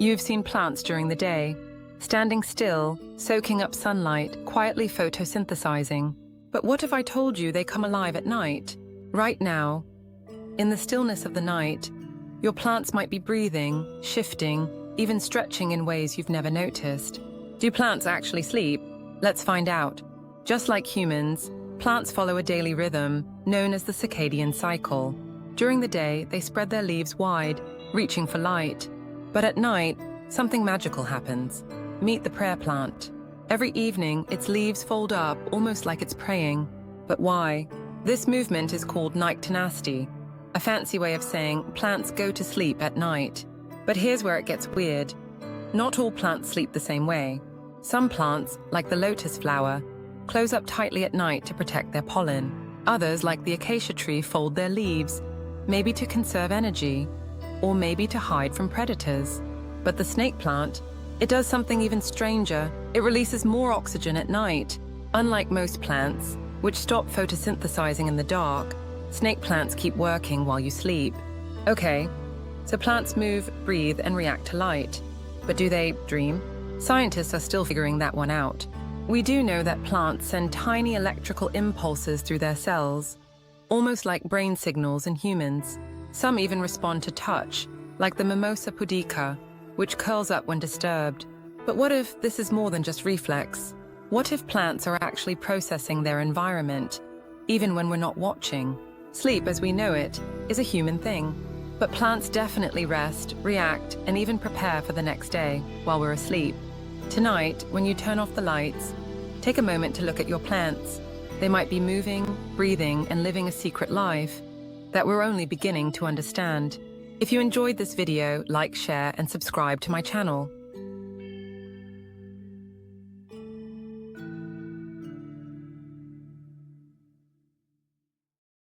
You've seen plants during the day, standing still, soaking up sunlight, quietly photosynthesizing. But what if I told you they come alive at night? Right now, in the stillness of the night, your plants might be breathing, shifting, even stretching in ways you've never noticed. Do plants actually sleep? Let's find out. Just like humans, plants follow a daily rhythm known as the circadian cycle. During the day, they spread their leaves wide, reaching for light. But at night, something magical happens. Meet the prayer plant. Every evening, its leaves fold up, almost like it's praying. But why? This movement is called nyctinasty, a fancy way of saying plants go to sleep at night. But here's where it gets weird. Not all plants sleep the same way. Some plants, like the lotus flower, close up tightly at night to protect their pollen. Others, like the acacia tree, fold their leaves, maybe to conserve energy, or maybe to hide from predators. But the snake plant, it does something even stranger. It releases more oxygen at night. Unlike most plants, which stop photosynthesizing in the dark, snake plants keep working while you sleep. Okay, so plants move, breathe, and react to light. But do they dream? Scientists are still figuring that one out. We do know that plants send tiny electrical impulses through their cells, almost like brain signals in humans. Some even respond to touch, like the mimosa pudica, which curls up when disturbed. But what if this is more than just reflex? What if plants are actually processing their environment, even when we're not watching? Sleep, as we know it, is a human thing. But plants definitely rest, react, and even prepare for the next day while we're asleep. Tonight, when you turn off the lights, take a moment to look at your plants. They might be moving, breathing, and living a secret life that we're only beginning to understand. If you enjoyed this video, like, share, and subscribe to my channel.